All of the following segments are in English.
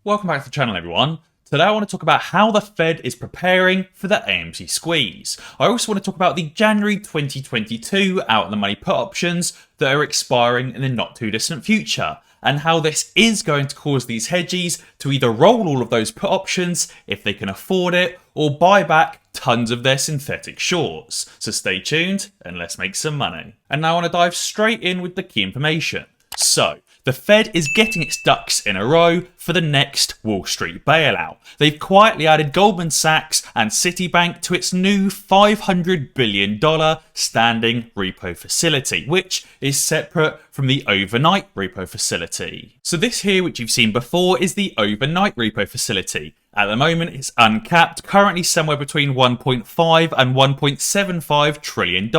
Welcome back to the channel, everyone. Today I want to talk about how the Fed is preparing for the AMC squeeze. I also want to talk about the January 2022 out-of-the-money put options that are expiring in the not too distant future, and how this is going to cause these hedgies to either roll all of those put options if they can afford it, or buy back tons of their synthetic shorts. So stay tuned and let's make some money. And now I want to dive straight in with the key information. So, the Fed is getting its ducks in a row for the next Wall Street bailout. They've quietly added Goldman Sachs and Citibank to its new $500 billion standing repo facility, which is separate from the overnight repo facility. So this here, which you've seen before, is the overnight repo facility. At the moment, it's uncapped, currently somewhere between $1.5 and $1.75 trillion.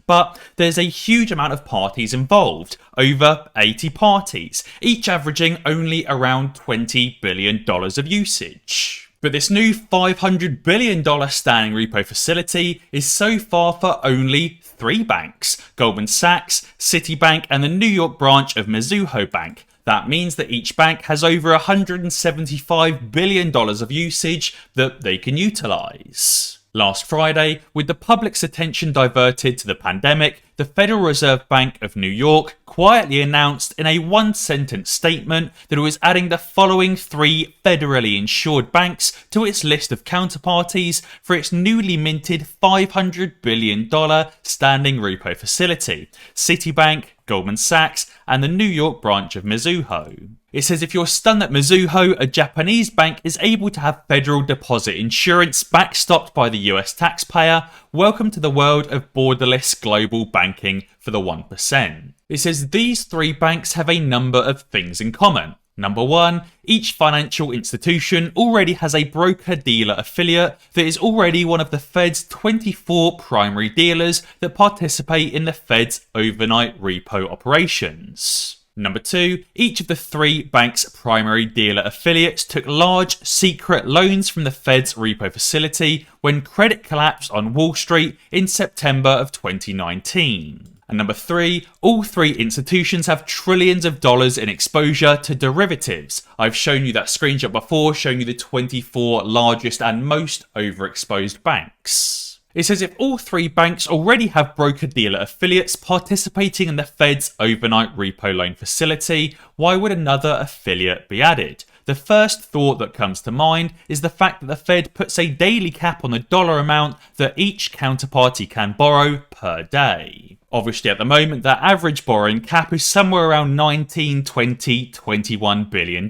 But there's a huge amount of parties involved, over 80 parties, each averaging only around $20 billion of usage. But this new $500 billion standing repo facility is so far for only 3 banks: Goldman Sachs, Citibank, and the New York branch of Mizuho Bank. That means that each bank has over $175 billion of usage that they can utilize. Last Friday, with the public's attention diverted to the pandemic, the Federal Reserve Bank of New York quietly announced in a one-sentence statement that it was adding the following 3 federally insured banks to its list of counterparties for its newly minted $500 billion standing repo facility: Citibank, Goldman Sachs, and the New York branch of Mizuho. It says if you're stunned that Mizuho, a Japanese bank, is able to have federal deposit insurance backstopped by the US taxpayer, welcome to the world of borderless global banking for the 1%. It says these 3 banks have a number of things in common. Number 1, each financial institution already has a broker-dealer affiliate that is already one of the Fed's 24 primary dealers that participate in the Fed's overnight repo operations. Number 2, each of the 3 banks' primary dealer affiliates took large, secret loans from the Fed's repo facility when credit collapsed on Wall Street in September of 2019. And number 3, all 3 institutions have trillions of dollars in exposure to derivatives. I've shown you that screenshot before, showing you the 24 largest and most overexposed banks. It says if all 3 banks already have broker-dealer affiliates participating in the Fed's overnight repo loan facility, why would another affiliate be added? The first thought that comes to mind is the fact that the Fed puts a daily cap on the dollar amount that each counterparty can borrow per day. Obviously, at the moment, that average borrowing cap is somewhere around $19, $20, $21 billion,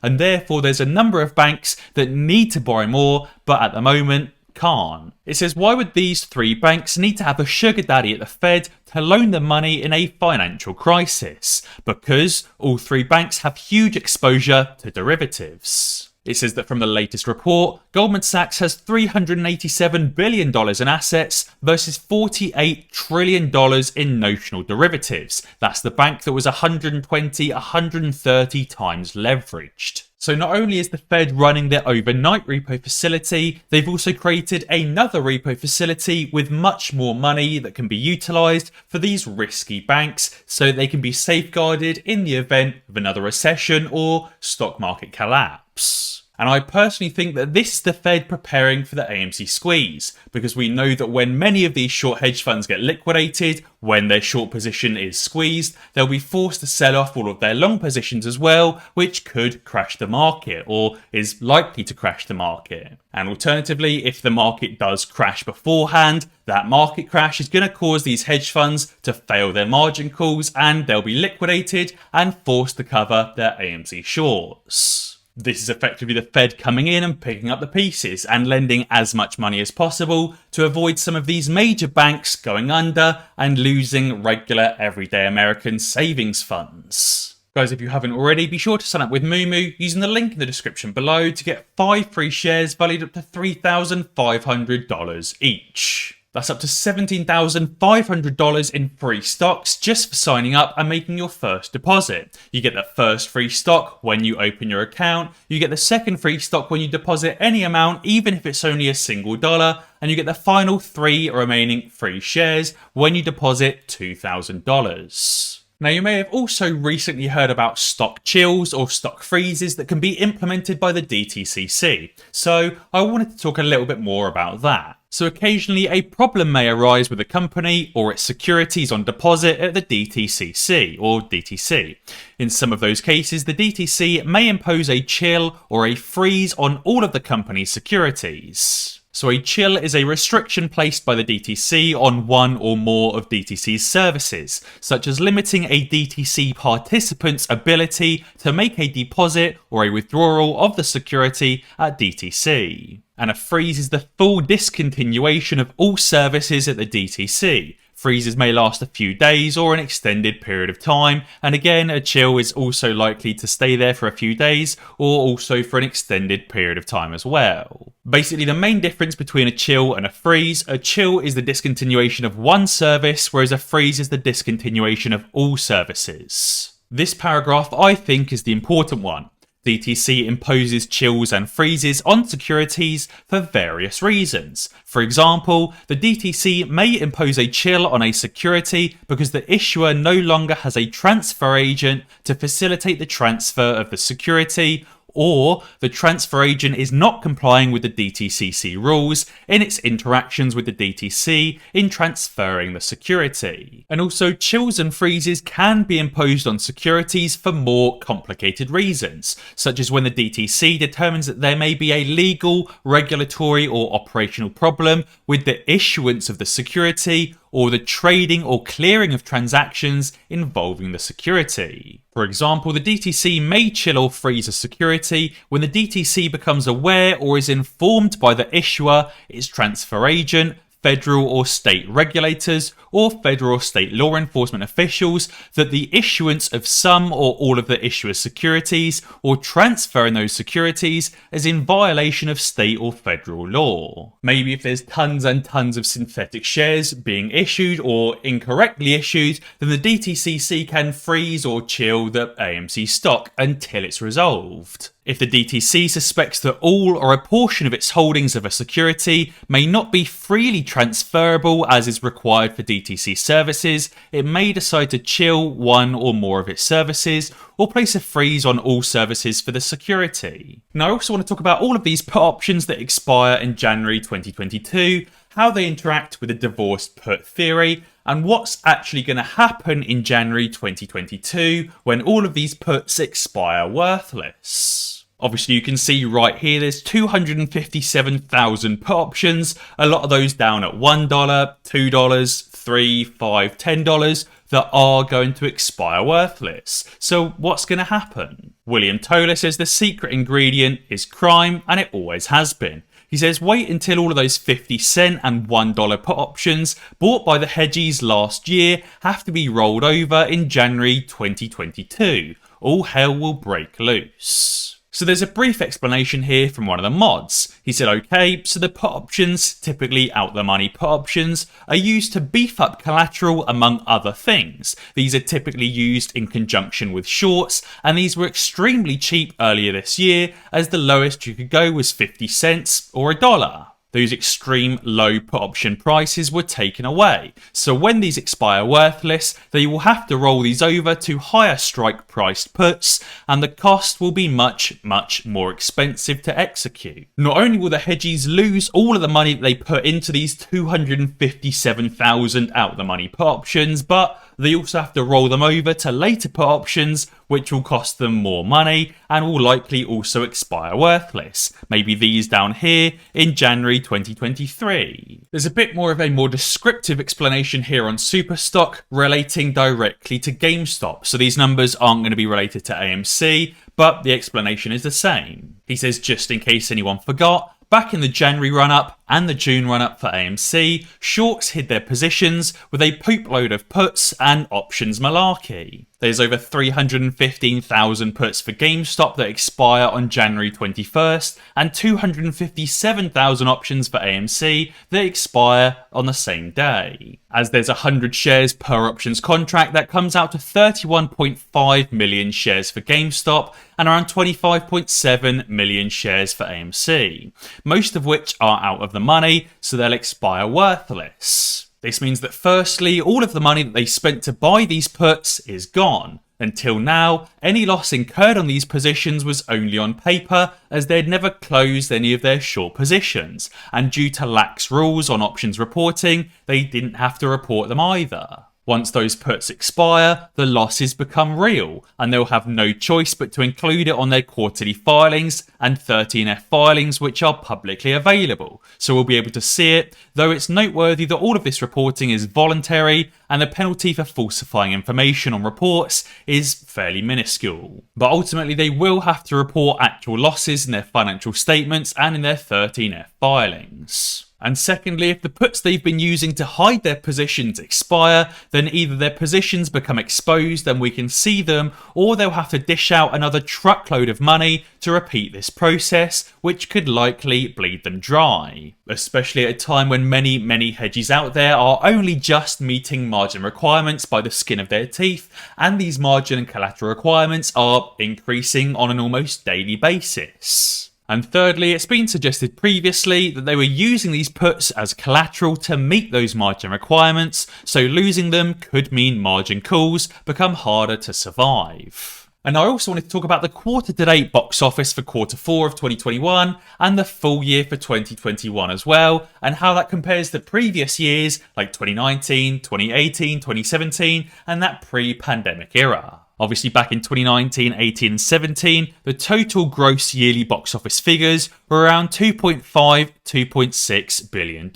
and therefore there's a number of banks that need to borrow more, but at the moment, can't. It says, why would these 3 banks need to have a sugar daddy at the Fed to loan them money in a financial crisis? Because all 3 banks have huge exposure to derivatives. It says that from the latest report, Goldman Sachs has $387 billion in assets versus $48 trillion in notional derivatives. That's the bank that was 120, 130 times leveraged. So not only is the Fed running their overnight repo facility, they've also created another repo facility with much more money that can be utilized for these risky banks so that they can be safeguarded in the event of another recession or stock market collapse. And I personally think that this is the Fed preparing for the AMC squeeze, because we know that when many of these short hedge funds get liquidated, when their short position is squeezed, they'll be forced to sell off all of their long positions as well, which could crash the market, or is likely to crash the market. And alternatively, if the market does crash beforehand, that market crash is going to cause these hedge funds to fail their margin calls, and they'll be liquidated and forced to cover their AMC shorts. This is effectively the Fed coming in and picking up the pieces and lending as much money as possible to avoid some of these major banks going under and losing regular everyday American savings funds. Guys, if you haven't already, be sure to sign up with Moomoo using the link in the description below to get 5 free shares valued up to $3,500 each. That's up to $17,500 in free stocks just for signing up and making your first deposit. You get that first free stock when you open your account, you get the second free stock when you deposit any amount, even if it's only a single dollar, and you get the final 3 remaining free shares when you deposit $2,000. Now, you may have also recently heard about stock chills or stock freezes that can be implemented by the DTCC, so I wanted to talk a little bit more about that. So occasionally a problem may arise with a company or its securities on deposit at the DTCC or DTC. In some of those cases, the DTC may impose a chill or a freeze on all of the company's securities. So a chill is a restriction placed by the DTC on one or more of DTC's services, such as limiting a DTC participant's ability to make a deposit or a withdrawal of the security at DTC. And a freeze is the full discontinuation of all services at the DTC. Freezes may last a few days or an extended period of time, and again, a chill is also likely to stay there for a few days or also for an extended period of time as well. Basically, the main difference between a chill and a chill is the discontinuation of one service, whereas a freeze is the discontinuation of all services. This paragraph, I think, is the important one. DTC imposes chills and freezes on securities for various reasons. For example, the DTC may impose a chill on a security because the issuer no longer has a transfer agent to facilitate the transfer of the security, or the transfer agent is not complying with the DTCC rules in its interactions with the DTC in transferring the security. And also, chills and freezes can be imposed on securities for more complicated reasons, such as when the DTC determines that there may be a legal, regulatory, or operational problem with the issuance of the security, or the trading or clearing of transactions involving the security. For example, the DTC may chill or freeze a security when the DTC becomes aware or is informed by the issuer, its transfer agent, federal or state regulators, or federal or state law enforcement officials that the issuance of some or all of the issuer's securities or transferring those securities is in violation of state or federal law. Maybe if there's tons and tons of synthetic shares being issued or incorrectly issued, then the DTCC can freeze or chill the AMC stock until it's resolved. If the DTC suspects that all or a portion of its holdings of a security may not be freely transferable as is required for DTC services, it may decide to chill one or more of its services or place a freeze on all services for the security. Now, I also want to talk about all of these put options that expire in January 2022, how they interact with the divorced put theory, and what's actually going to happen in January 2022 when all of these puts expire worthless. Obviously, you can see right here there's 257,000 put options, a lot of those down at $1, $2, $3, $5, $10 that are going to expire worthless. So what's going to happen? William Toller says the secret ingredient is crime, and it always has been. He says wait until all of those 50-cent and $1 put options bought by the hedgies last year have to be rolled over in January 2022. All hell will break loose. So there's a brief explanation here from one of the mods. He said, okay, so the put options, typically out the money put options, are used to beef up collateral among other things. These are typically used in conjunction with shorts, and these were extremely cheap earlier this year, as the lowest you could go was 50 cents or $1. Those extreme low put option prices were taken away. So when these expire worthless, they will have to roll these over to higher strike priced puts, and the cost will be much, much more expensive to execute. Not only will the hedgies lose all of the money that they put into these 257,000 out the money put options, but they also have to roll them over to later put options, which will cost them more money and will likely also expire worthless. Maybe these down here in January 2023. There's a bit more of a more descriptive explanation here on Superstock relating directly to GameStop. So these numbers aren't going to be related to AMC, but the explanation is the same. He says, just in case anyone forgot, back in the January run-up and the June run-up for AMC, shorts hid their positions with a poop load of puts and options malarkey. There's over 315,000 puts for GameStop that expire on January 21st and 257,000 options for AMC that expire on the same day. As there's 100 shares per options contract, that comes out to 31.5 million shares for GameStop and around 25.7 million shares for AMC, most of which are out of the money, so they'll expire worthless. This means that firstly, all of the money that they spent to buy these puts is gone. Until now, any loss incurred on these positions was only on paper, as they'd never closed any of their short positions, and due to lax rules on options reporting, they didn't have to report them either. Once those puts expire, the losses become real, and they'll have no choice but to include it on their quarterly filings and 13F filings, which are publicly available. So we'll be able to see it, though it's noteworthy that all of this reporting is voluntary, and the penalty for falsifying information on reports is fairly minuscule. But ultimately, they will have to report actual losses in their financial statements and in their 13F filings. And secondly, if the puts they've been using to hide their positions expire, then either their positions become exposed and we can see them, or they'll have to dish out another truckload of money to repeat this process, which could likely bleed them dry. Especially at a time when many hedgies out there are only just meeting margin requirements by the skin of their teeth, and these margin and collateral requirements are increasing on an almost daily basis. And thirdly, it's been suggested previously that they were using these puts as collateral to meet those margin requirements, so losing them could mean margin calls become harder to survive. And I also wanted to talk about the quarter-to-date box office for quarter 4 of 2021 and the full year for 2021 as well, and how that compares to previous years like 2019, 2018, 2017, and that pre-pandemic era. Obviously, back in 2019, 18, and 17, the total gross yearly box office figures were around $2.5, $2.6 billion.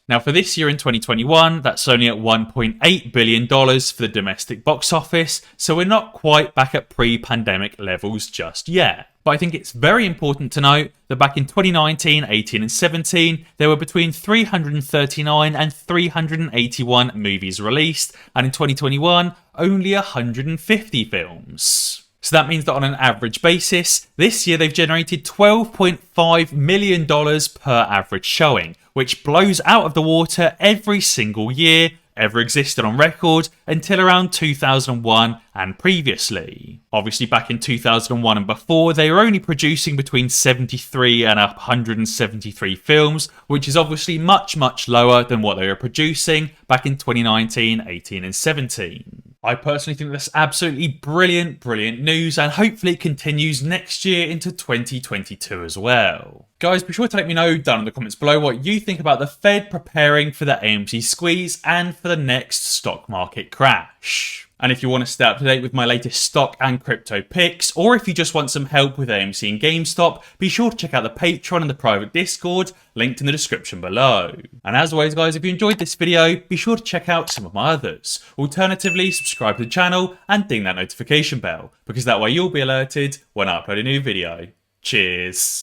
Now, for this year in 2021, that's only at $1.8 billion for the domestic box office, so we're not quite back at pre-pandemic levels just yet. But I think it's very important to note that back in 2019, 18 and 17, there were between 339 and 381 movies released, and in 2021, only 150 films. So that means that on an average basis, this year they've generated $12.5 million per average showing, which blows out of the water every single year ever existed on record until around 2001 and previously. Obviously, back in 2001 and before, they were only producing between 73 and 173 films, which is obviously much lower than what they were producing back in 2019, 18 and 17. I personally think that's absolutely brilliant news, and hopefully it continues next year into 2022 as well. Guys, be sure to let me know down in the comments below what you think about the Fed preparing for the AMC squeeze and for the next stock market crash. And if you want to stay up to date with my latest stock and crypto picks, or if you just want some help with AMC and GameStop, be sure to check out the Patreon and the private Discord, linked in the description below. And as always guys, if you enjoyed this video, be sure to check out some of my others. Alternatively, subscribe to the channel and ding that notification bell, because that way you'll be alerted when I upload a new video. Cheers!